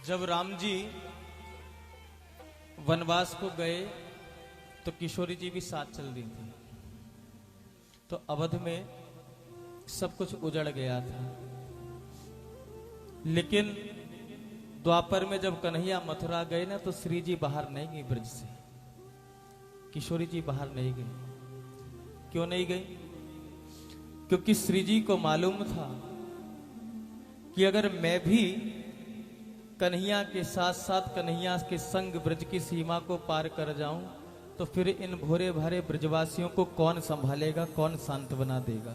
जब राम जी वनवास को गए तो किशोरी जी भी साथ चल रही थी। तो अवध में सब कुछ उजड़ गया था। लेकिन द्वापर में जब कन्हैया मथुरा गए ना तो श्री जी बाहर नहीं गई ब्रज से, किशोरी जी बाहर नहीं गई। क्यों नहीं गई? क्योंकि श्री जी को मालूम था कि अगर मैं भी कन्हैया के साथ साथ कन्हैया के संग ब्रज की सीमा को पार कर जाऊं तो फिर इन भोरे भारे ब्रजवासियों को कौन संभालेगा, कौन सांत्वना देगा।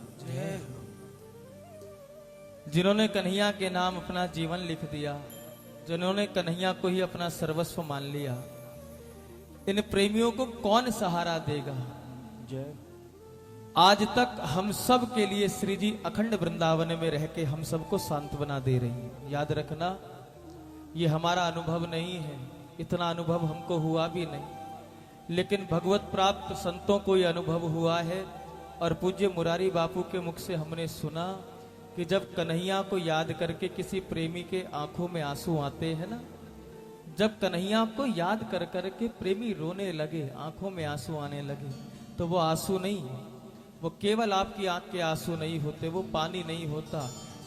जिन्होंने कन्हैया के नाम अपना जीवन लिख दिया, जिन्होंने कन्हैया को ही अपना सर्वस्व मान लिया, इन प्रेमियों को कौन सहारा देगा। जय। आज तक हम सब के लिए श्री जी अखंड वृंदावन में रह के हम सबको सांत्वना दे रही हैं। याद रखना, ये हमारा अनुभव नहीं है, इतना अनुभव हमको हुआ भी नहीं, लेकिन भगवत प्राप्त संतों को यह अनुभव हुआ है। और पूज्य मुरारी बापू के मुख से हमने सुना कि जब कन्हैया को याद करके किसी प्रेमी के आंखों में आंसू आते हैं ना, जब कन्हैया को याद कर करके प्रेमी रोने लगे, आंखों में आंसू आने लगे, तो वो आंसू नहीं, वो केवल आपकी आंख के आंसू नहीं होते, वो पानी नहीं होता,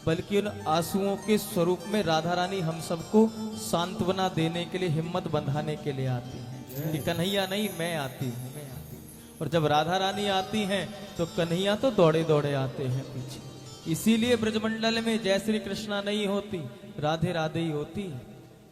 बल्कि उन आंसुओं के स्वरूप में राधा रानी हम सबको सांत्वना देने के लिए, हिम्मत बंधाने के लिए आती है कि कन्हैया नहीं, मैं आती हूँ। और जब राधा रानी आती हैं तो कन्हैया तो दौड़े दौड़े आते हैं पीछे। इसीलिए ब्रजमंडल में जय श्री कृष्णा नहीं होती, राधे राधे ही होती है।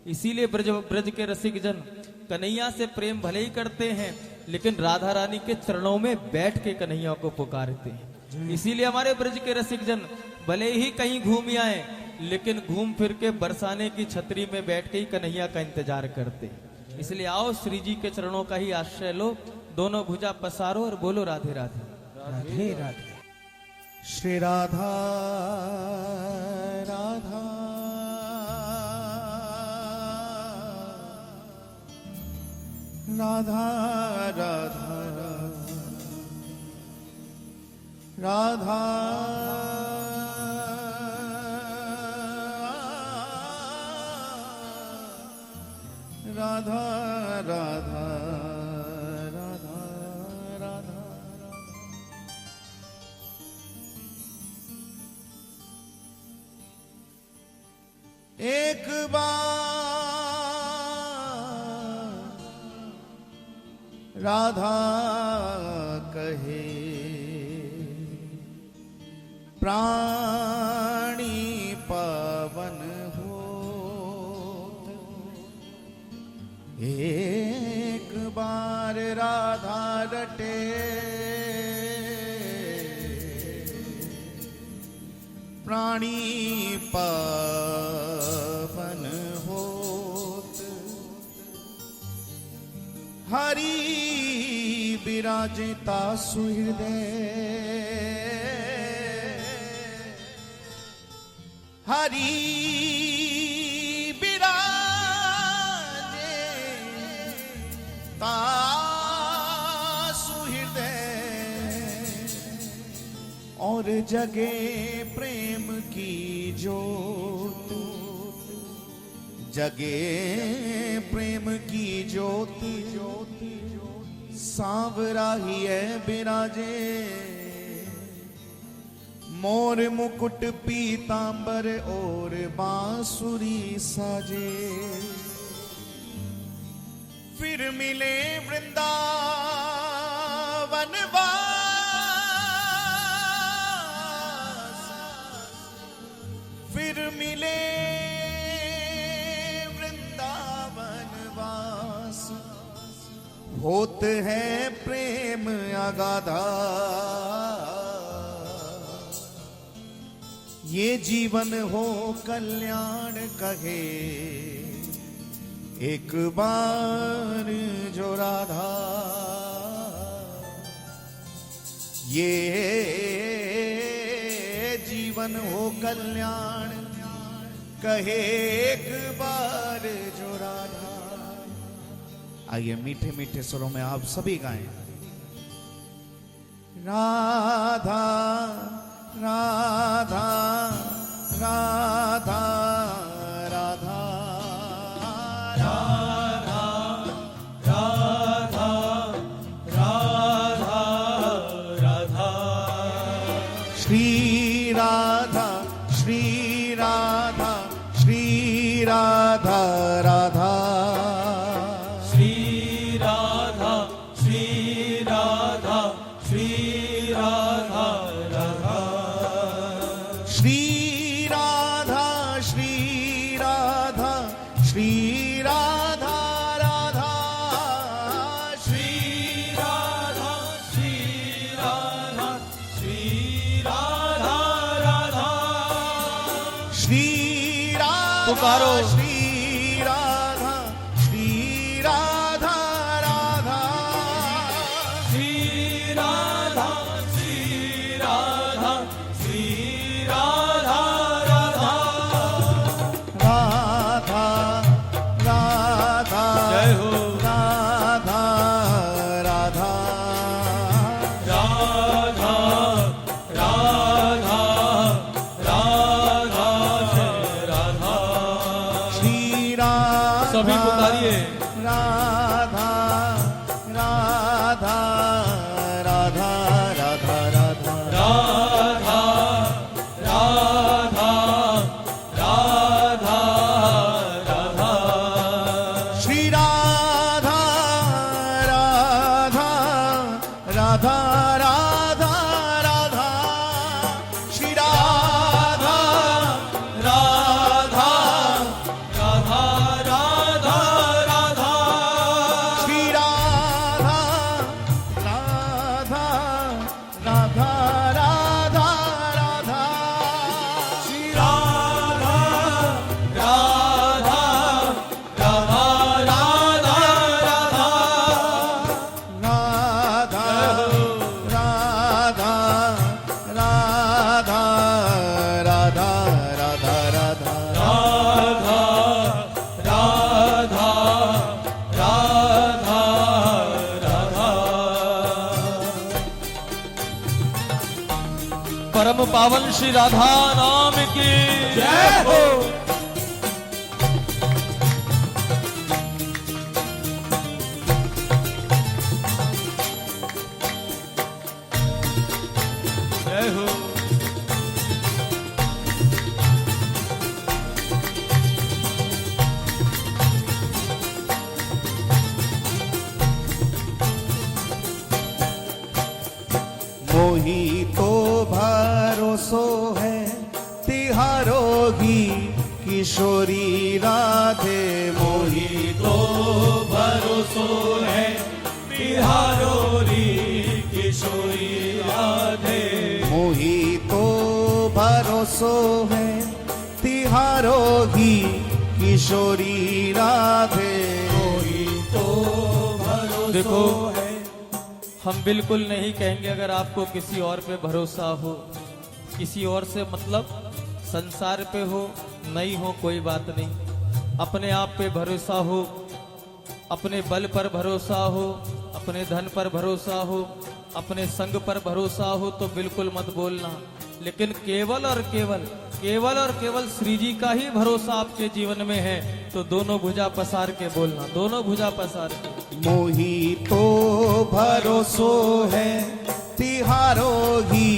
इसीलिए ब्रज के रसिक जन कन्हैया से प्रेम भले ही करते हैं, लेकिन राधा रानी के चरणों में बैठ के कन्हैया को पुकारते हैं। इसीलिए हमारे ब्रज के रसिक जन भले ही कहीं घूम आए, लेकिन घूम फिर के बरसाने की छतरी में बैठ के ही कन्हैया का इंतजार करते। इसलिए आओ श्री जी के चरणों का ही आश्रय लो, दोनों भुजा पसारो और बोलो राधे राधे राधे राधे। श्री राधा राधा राधा राधा राधा राधा राधा राधा राधा। एक बार राधा कहे प्राणी पवन हो, एक बार राधा रटे प्राणी पवन होत, हरि विराजिता सुहृदय, हरि विराजिता सुहृदय, और जगे प्रेम की ज्योत, जगे प्रेम की ज्योति, सांवरा ही है विराजे, मोर मुकुट पीतांबर और बांसुरी साजे। फिर मिले वृंदावन वास, फिर मिले वृंदावन वास, होत है प्रेम अगाधा, ये जीवन हो कल्याण कहे एक बार जो राधा, ये जीवन हो कल्याण कहे एक बार जो राधा। आइए मीठे मीठे स्वरों में आप सभी गाएं। राधा राधा राधा राधा श्री राधा श्री राधा श्री राधा राधा श्री राधा श्री राधा श्री राधा राधा श्री राधा श्री राधा श्री राधा राधा श्री राधा श्री राधा श्री राधा राधा श्री राधा पुकारो। श्री राधा श्री राधा राधा श्री राधा श्री राधा श्री राधा राधा राधा राधा जय हो राधा राधा राधा राधा राधा जय राधा श्री राधा सभी पुकारिए राधा राधा राधा राधा राधा राधा राधा राधा राधा श्री राधा राधा राधा राधा राधा श्री राधा राधा राधा राधा राधा श्री राधा राधा राधा राधा राधा श्री राधा राधा राधा राधा राधा राधा राधा राधा राधा राधा राधा राधा राधा राधा राधा परम पावन श्री राधा नाम की जय हो। जय हो मोही तो भरोसो है तिहारो ही किशोरी राधे मोही तो भरोसो है बिहारो री किशोरी राधे मोही तो भरोसो है तिहारो ही किशोरी राधे तो भरोसो देखो, है। हम बिल्कुल नहीं कहेंगे अगर आपको किसी और पे भरोसा हो, किसी और से मतलब संसार पे हो नहीं हो कोई बात नहीं, अपने आप पे भरोसा हो, अपने बल पर भरोसा हो, अपने धन पर भरोसा हो, अपने संग पर भरोसा हो तो बिल्कुल मत बोलना। लेकिन केवल और केवल श्री जी का ही भरोसा आपके जीवन में है तो दोनों भुजा पसार के बोलना, दोनों भुजा पसार के। मोही तो भरोसो है तिहारो ही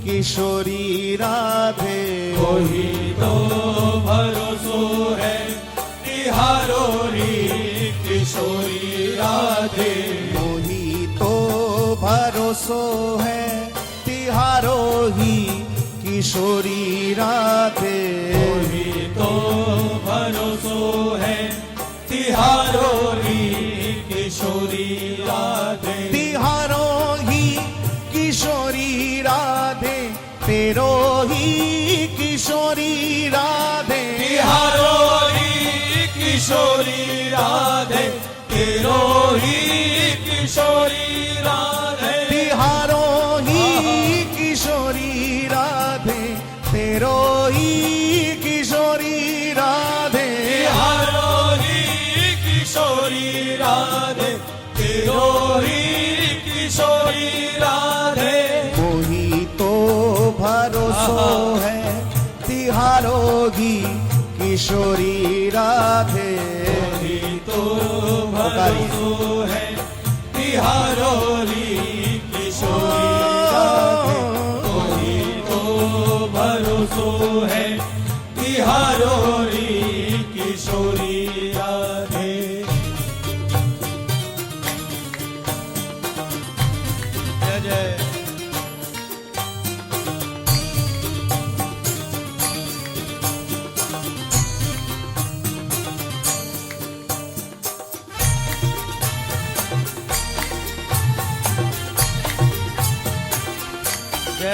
किशोरी राधे मोही तो भरोसो है तिहारो री किशोरी राधे मोही तो भरोसो है तिहारो ही किशोरी राधे मोही तो भरोसो है तिहारो री किशोरी राधे तिहारो ही किशोरी राधे तेरो ही किशोरी राधे तिहारो री किशोरी राधे तेरो ही किशोरी राधे तिहारो ही किशोरी राधे तेरो ही किशोरी राधे तिहारो ही किशोरी राधे तेरो ही किशोरी राधे मोही तो भरोसो है तिहारो ही किशोरी राधे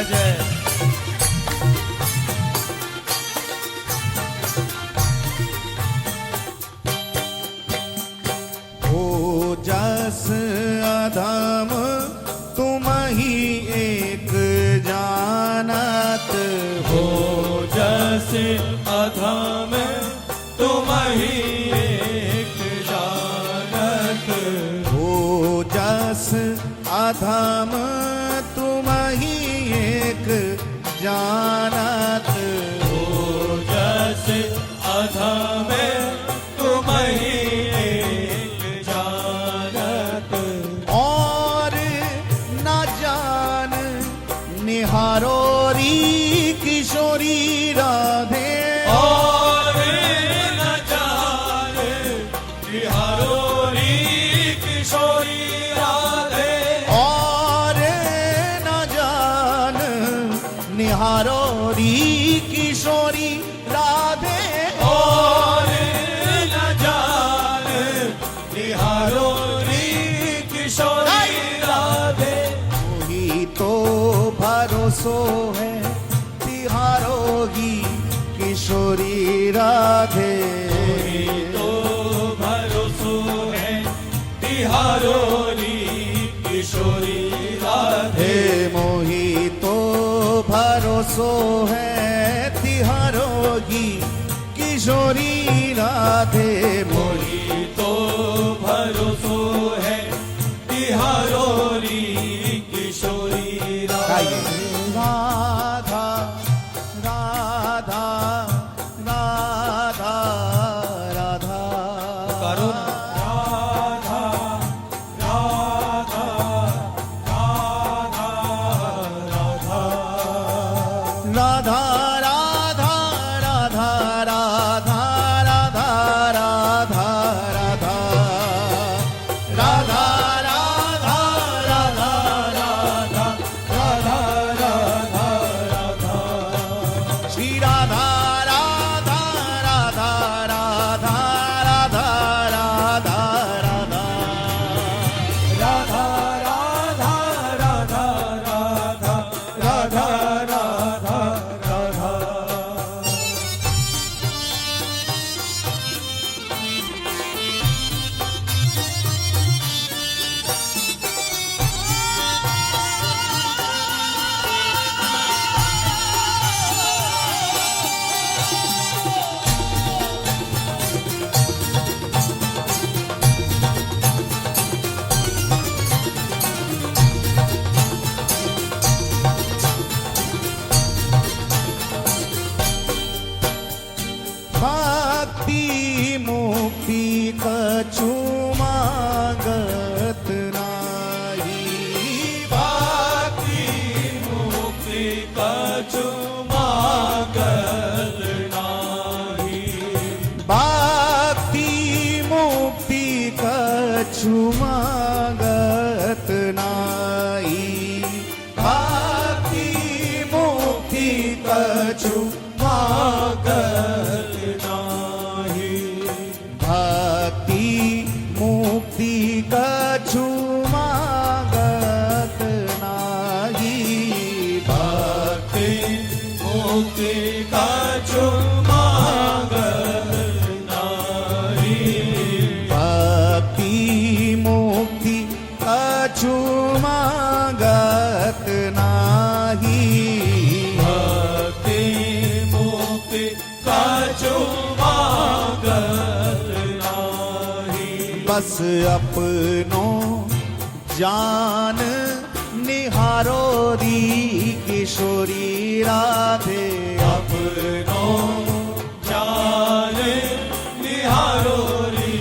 जय जय। हो जस अधम तुम ही एक जानत हो जस अधम तुम ही एक जानत, हो जस अधम तुम ही एक जानत हो जस अधम तुम ही एक जानत, और न जान निहारो री किशोरी राधे और न जान निहारो री किशोरी राधे, और न जान निहारो री किशोरी राधे और न जान निहारो री किशोरी राधे, वही तो भरोसो है तिहारोगी किशोरी राधे तो भरोसो है तिहारो री किशोरी राधे, हे मोही तो भरोसो है तिहारोगी किशोरी राधे मोही मोही तो भरोसो है तिहारो री किशोरी राधे। राधा राधा राधा राधा करो ना। राधा राधा राधा राधा राधा राधा राधा राधा राधा राधा राधा राधा राधा राधा राधा राधा राधा राधा श्री राधा राधा राधा राधा राधा राधा राधा राधा राधा राधा राधा राधा राधा राधा। भक्ति मुक्ति कछु मांगत नाही भक्ति मुक्ति कछु मांगत नाही, भक्ति मुक्ति कछु मांगत नाही भक्ति मुक्ति कछु मांगत नाही, भक्ति मुक्ति कछु मांगत नाही भक्ति मुक्ति कछु मांगत नाही, भक्ति मुक्ति कछु मांगत नाही भक्ति मुक्ति कछु मांगत नाही, बस अपनो जान निहारो री किशोरी राधे अपनो जान निहारो री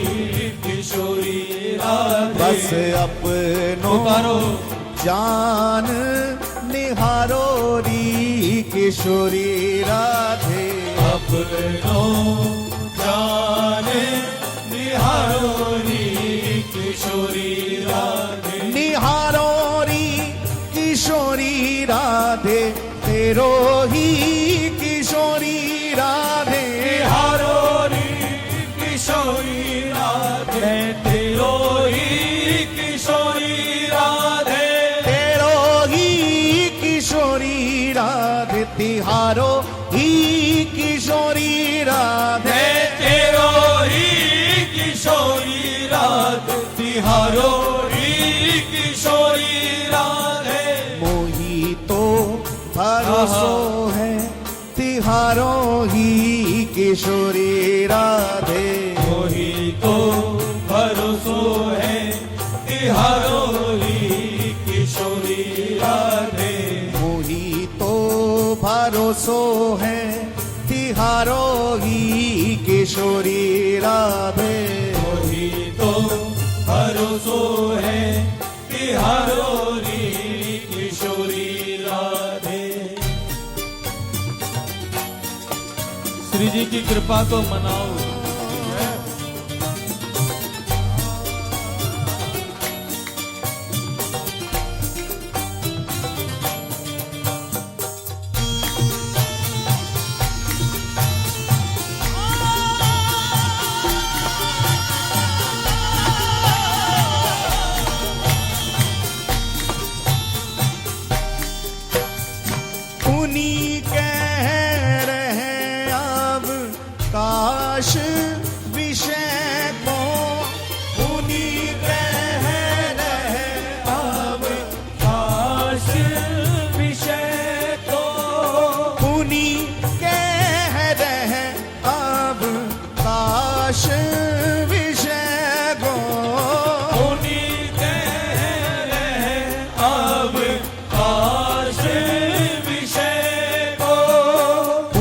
किशोरी राधे, बस अपनो पुकारो जान निहारो री किशोरी राधे अपनो जान निहारो री किशोरी राधे, निहारो री किशोरी राधे तेरो ही किशोरी राधे निहारो री किशोरी राधे, तेरो ही किशोरी राधे, तेरो ही किशोरी किशोरी राधे। मोही तो भरोसो है तिहारो ही किशोरी राधे। मोही तो भरोसो है तिहारो ही किशोरी राधे। मोही तो भरोसो है तिहारो ही किशोरी राधे। श्री जी की कृपा को मनाओ। उन्हीं कह रहे अब काश विषय को। उन्हीं कह रहे अब काश विषय को। उन्हीं कह रहे अब काश विषय को। उन्हीं कह रहे अब काश विषय को।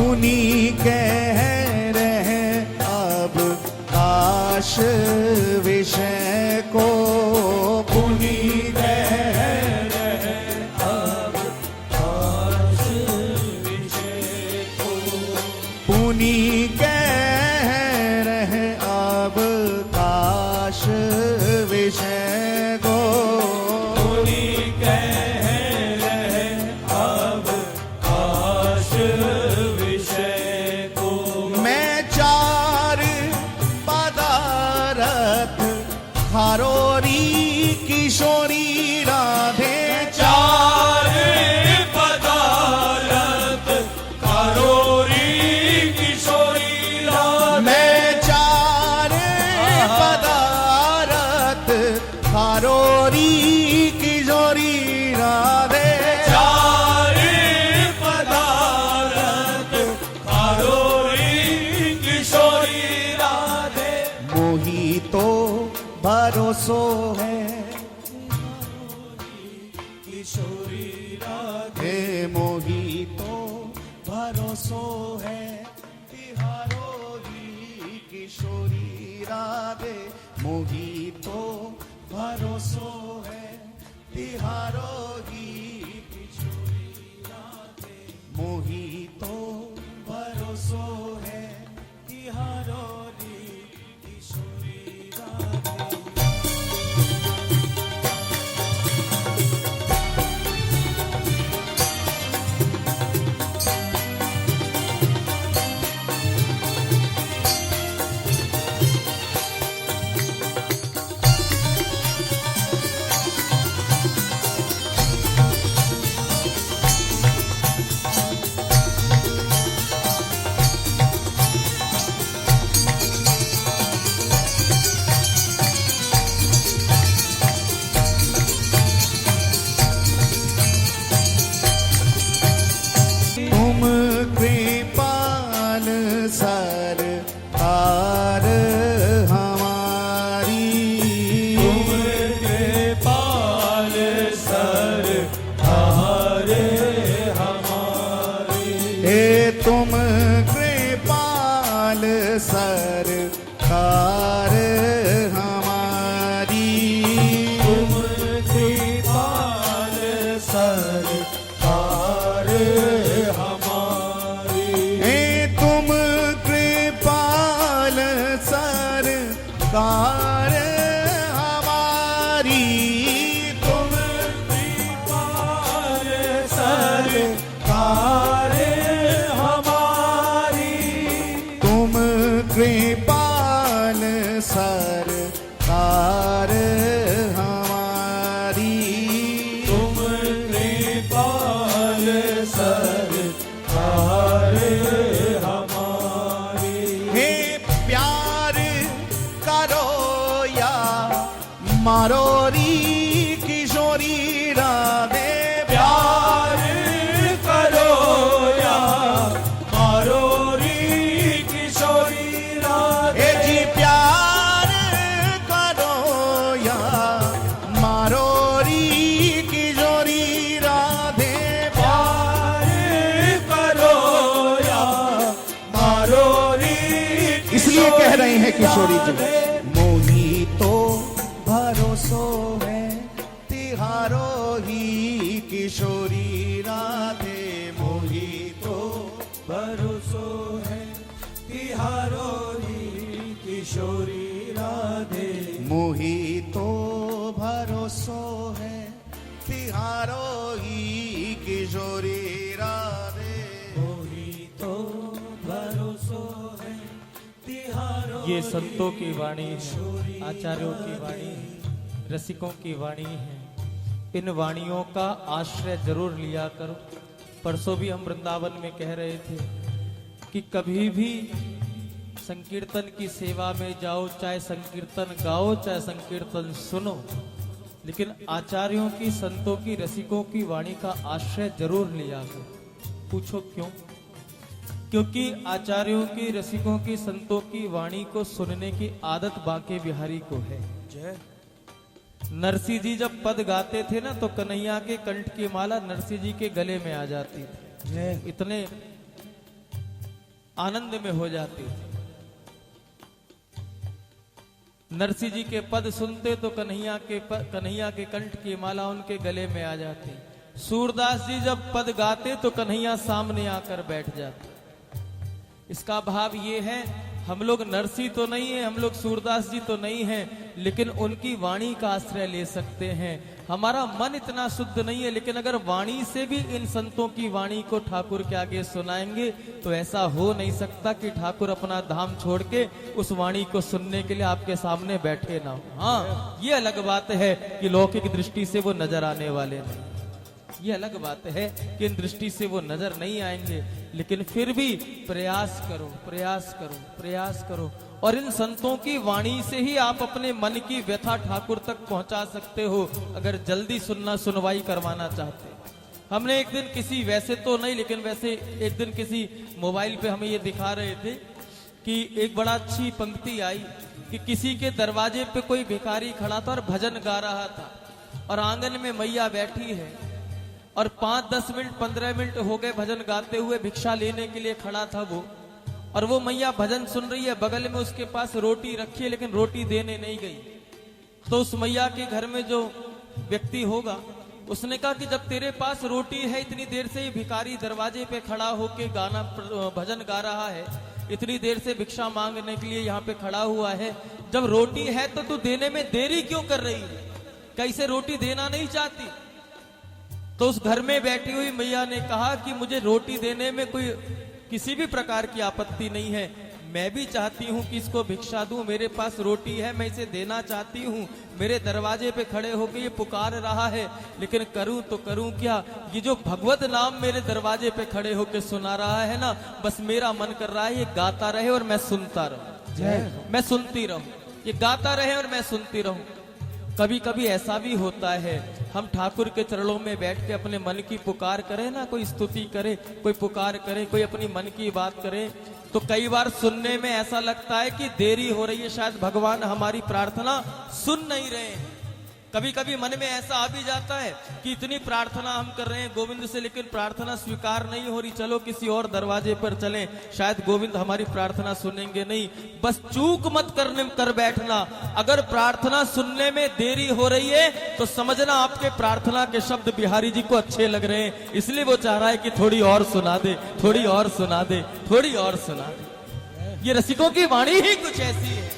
उन्हीं कह रहे अब काश विषय को। उन्हीं कह रहे अब काश विषय को। उन्हीं कह रहे अब काश विषय को। उन्हीं कह रहे अब काश विषय को। मैं चार पदारथ खारोरी किशोरी राधे। चार पदारथ कारोरी किशोरी राधे। मैं चार पदारथ खारोरी किशोरी राधे। चार पदारथ कारोरी किशोरी राधे। मोही तो भरोसो है किशोरी राधे। हे मोही तो भरोसो है तिहारो ही किशोरी राधे। मोही तो भरोसो है तिहारो ही किशोरी राधे। मोही तो भरोसो है तिहारो ही किशोरी राधे। तुम कृपाल सरकार हमारी। तुम कृपाल सरकार हमारी। हे तुम कृपाल सरकार हमारी। तुम कृपाल सरकार हमारी। हे तुम कृपाल सरकार हमारी। तुम कृपाल सरकार हमारी। तुम कृपाल सरकार हमारी। तुम कृपाल सरकार हमारी। हे प्यार करो या मारो री किशोरी राधे। प्यार करो या मारो री किशोरी हैं किशोरी जी। मोही तो भरोसो है तिहारो ही किशोरी राधे, मोही तो भरोसो है तिहारो ही किशोरी राधे, मोही तो भरोसो है तिहारो ही किशोरी राधे। मोही तो भरोसो है तिहारो ये संतों की वाणी है, आचार्यों की वाणी है, रसिकों की वाणी है। इन वाणियों का आश्रय जरूर लिया करो। परसों भी हम वृंदावन में कह रहे थे कि कभी भी संकीर्तन की सेवा में जाओ, चाहे संकीर्तन गाओ चाहे संकीर्तन सुनो, लेकिन आचार्यों की, संतों की, रसिकों की वाणी का आश्रय जरूर लिया करो। पूछो क्यों? क्योंकि आचार्यों की, रसिकों की, संतों की वाणी को सुनने की आदत बांके बिहारी को है। जय। नरसिंह जी जब पद गाते थे ना तो कन्हैया के कंठ की माला नरसिंह जी के गले में आ जाती थी, इतने आनंद में हो जाती थी। नरसिंह जी के पद सुनते तो कन्हैया के कंठ की माला उनके गले में आ जाती। सूरदास जी जब पद गाते तो कन्हैया सामने आकर बैठ जाते। इसका भाव ये है, हम लोग नरसिंह तो नहीं है, हम लोग सूरदास जी तो नहीं हैं, लेकिन उनकी वाणी का आश्रय ले सकते हैं। हमारा मन इतना शुद्ध नहीं है, लेकिन अगर वाणी से भी इन संतों की वाणी को ठाकुर के आगे सुनाएंगे तो ऐसा हो नहीं सकता कि ठाकुर अपना धाम छोड़ के उस वाणी को सुनने के लिए आपके सामने बैठे ना हो। हाँ, ये अलग बात है कि लौकिक दृष्टि से वो नजर आने वाले नहीं, ये अलग बात है कि इन दृष्टि से वो नजर नहीं आएंगे, लेकिन फिर भी प्रयास करो, प्रयास करो, प्रयास करो। और इन संतों की वाणी से ही आप अपने मन की व्यथा ठाकुर तक पहुंचा सकते हो, अगर जल्दी सुनवाई करवाना चाहते। हमने एक दिन किसी, वैसे तो नहीं लेकिन वैसे एक दिन किसी मोबाइल पे हमें ये दिखा रहे थे कि एक बड़ा अच्छी पंक्ति आई कि किसी के दरवाजे पे कोई भिखारी खड़ा था और भजन गा रहा था, और आंगन में मैया बैठी है, और 5-10 मिनट 15 मिनट हो गए भजन गाते हुए, भिक्षा लेने के लिए खड़ा था वो, और वो मैया भजन सुन रही है, बगल में उसके पास रोटी रखी है लेकिन रोटी देने नहीं गई। तो उस मैया के घर में जो व्यक्ति होगा उसने कहा कि जब तेरे पास रोटी है, इतनी देर से ही भिखारी दरवाजे पे खड़ा होके गाना भजन गा रहा है, इतनी देर से भिक्षा मांगने के लिए यहाँ पे खड़ा हुआ है, जब रोटी है तो तू देने में देरी क्यों कर रही है? कैसे रोटी देना नहीं चाहती? तो उस घर में बैठी हुई मैया ने कहा कि मुझे रोटी देने में कोई किसी भी प्रकार की आपत्ति नहीं है, मैं भी चाहती हूँ कि इसको भिक्षा दूं, मेरे पास रोटी है, मैं इसे देना चाहती हूँ, मेरे दरवाजे पे खड़े होकर ये पुकार रहा है, लेकिन करूं तो करूं क्या? ये जो भगवत नाम मेरे दरवाजे पे खड़े होकर सुना रहा है ना, बस मेरा मन कर रहा है ये गाता रहे और मैं सुनता रहूं, मैं सुनती रहूं, ये गाता रहे और मैं सुनती रहूं। कभी कभी ऐसा भी होता है, हम ठाकुर के चरणों में बैठ के अपने मन की पुकार करें ना, कोई स्तुति करे, कोई पुकार करे, कोई अपनी मन की बात करे, तो कई बार सुनने में ऐसा लगता है कि देरी हो रही है, शायद भगवान हमारी प्रार्थना सुन नहीं रहे हैं। कभी कभी मन में ऐसा आ भी जाता है कि इतनी प्रार्थना हम कर रहे हैं गोविंद से, लेकिन प्रार्थना स्वीकार नहीं हो रही, चलो किसी और दरवाजे पर चलें, शायद गोविंद हमारी प्रार्थना सुनेंगे नहीं। बस चूक मत कर बैठना, अगर प्रार्थना सुनने में देरी हो रही है तो समझना आपके प्रार्थना के शब्द बिहारी जी को अच्छे लग रहे हैं, इसलिए वो चाह रहा है कि थोड़ी और सुना दे, थोड़ी और सुना दे, थोड़ी और सुना दे। ये रसिकों की वाणी ही कुछ ऐसी है,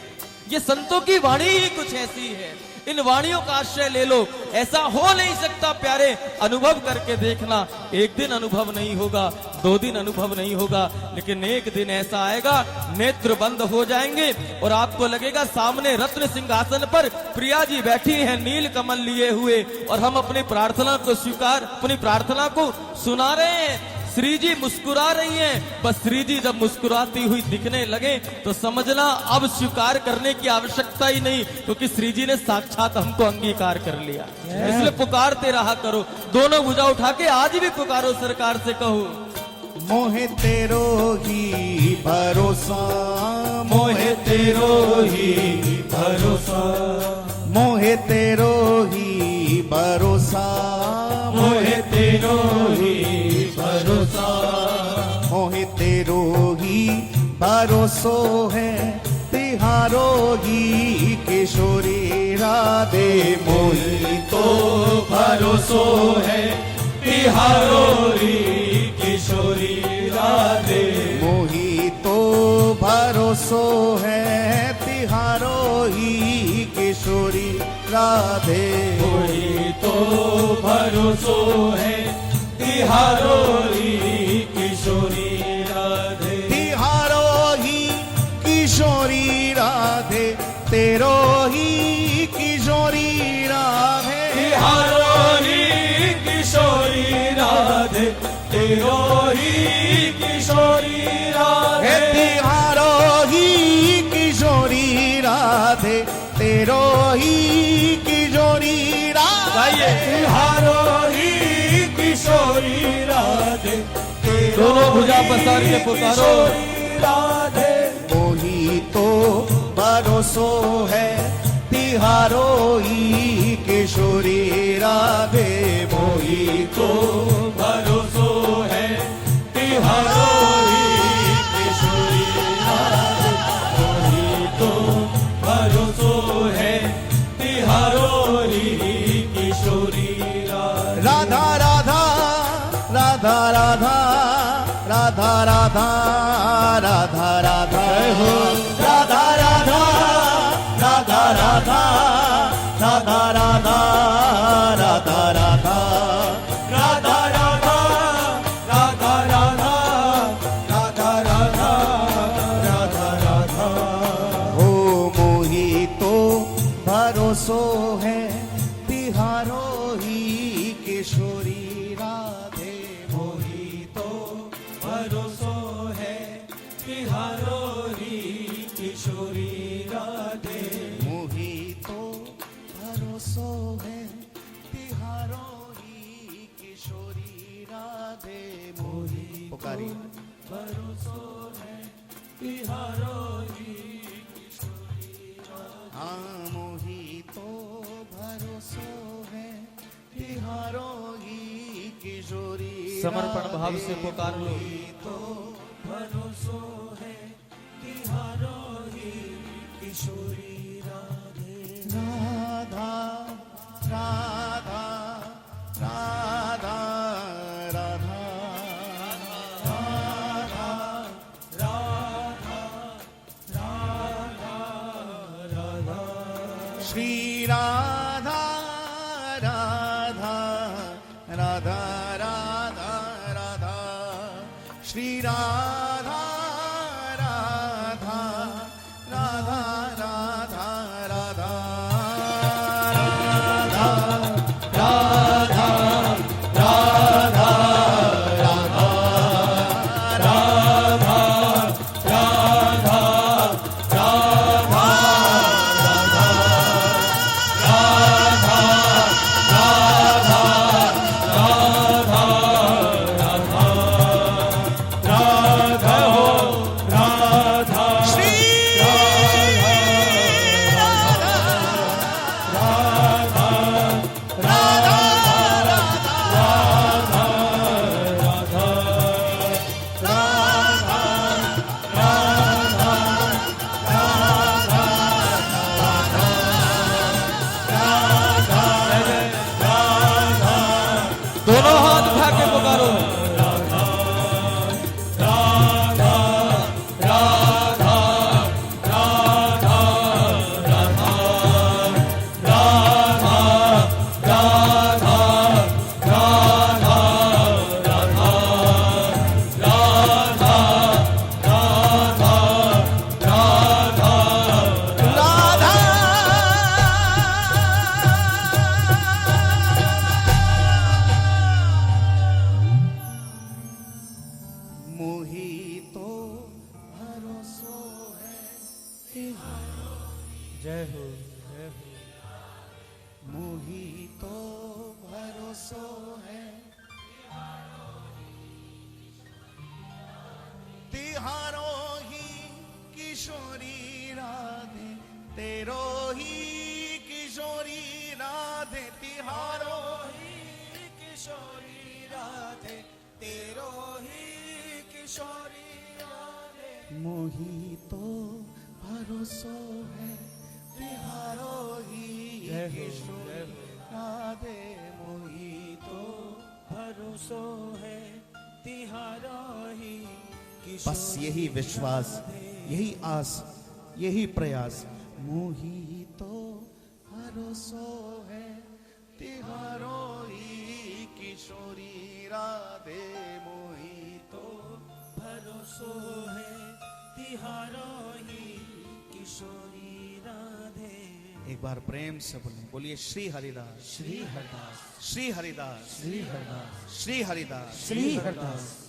ये संतों की वाणी ही कुछ ऐसी है, इन वाणियों का आश्रय ले लो। ऐसा हो नहीं सकता प्यारे, अनुभव करके देखना, एक दिन अनुभव नहीं होगा, 2 दिन अनुभव नहीं होगा, लेकिन एक दिन ऐसा आएगा, नेत्र बंद हो जाएंगे और आपको लगेगा सामने रत्न सिंहासन पर प्रिया जी बैठी हैं नील कमल लिए हुए, और हम अपनी प्रार्थना को स्वीकार, अपनी प्रार्थना को सुना रहे हैं। श्री जी मुस्कुरा रही हैं, बस श्री जी जब मुस्कुराती हुई दिखने लगे तो समझना अब स्वीकार करने की आवश्यकता ही नहीं, क्योंकि श्री जी ने साक्षात हमको अंगीकार कर लिया। इसलिए पुकारते रहा करो, दोनों भुजा उठा के आज भी पुकारो, सरकार से कहो मोहे तेरो ही भरोसा, मोहे तेरो ही भरोसा, मोहे तेरो ही भरोसा, मोहे तेरो ही भरोसा, मोहे तेरो ही भरोसो है तिहारो तिहारो ही किशोरी राधे मोही तो भरोसो है तिहारो री किशोरी राधे मोही तो भरोसो है तिहारो ही किशोरी राधे मोही तो भरोसो है तिहारो री किशोरी राधे तिहारो ही किशोरी राधे तेरो ही किशोरी राधे तिहारो ही किशोरी राधे तेरो ही किशोरी हे राधे तिहारो ही किशोरी राधे तेरो ही किशोरी राधे तिहारो ही किशोरी राधे तेरो दोनों भुजा पसार के पुकारो। किशोरी राधे मोही तो भरोसो है तिहारो ही किशोरी राधे मोही तो भरोसो है तिहारो ही किशोरी राधे मोही तो भरोसो है तिहारो ही किशोरी राधे राधा राधा राधा राधा राधा राधा राधा राधा हो राधा राधा राधा राधा राधा राधा राधा राधा राधा राधा राधा राधा राधा राधा राधा राधा हो मोही तो भरोसो है तिहारो ही किशोरी राधे मोही तो भरोसो है तिहारो ही किशोरी राधे मोही तो भरोसो है तिहारो ही किशोरी राधे मोही पुकारी भरोसो है तिहारो ही हाँ मोही तो भरोसो है तिहारो ही किशोरी समर्पण भाव से पुकार लो। तो भरोसो है तिहारो ही किशोरी राधे राधा राधा राधा राधा श्री राधा राधा राधा राधा राधा श्री राधा राधा राधा राधा राधा राधा राधा दोनों हाथ उठा के पुकारो। मोही तो भरोसो है जय हो जय हो। मोही तो भरोसो है तिहारो ही किशोरी राधे तेरो ही किशोरी राधे तिहारो ही किशोरी राधे तेरो ही किशोरी राधे मोही तो भरोसो किशोरी राधे मोही तो भरोसो है तिहारो ही बस यही विश्वास, यही आस, यही प्रयास। मोही तो भरोसो है तिहारो ही किशोरी राधे मोही तो भरोसो है तिहारो ही किशोरी राधे। एक बार प्रेम से बोलें, बोलिए श्री हरिदास, श्री हरदास, श्री हरिदास, श्री हरदास, श्री हरिदास, श्री हरदास।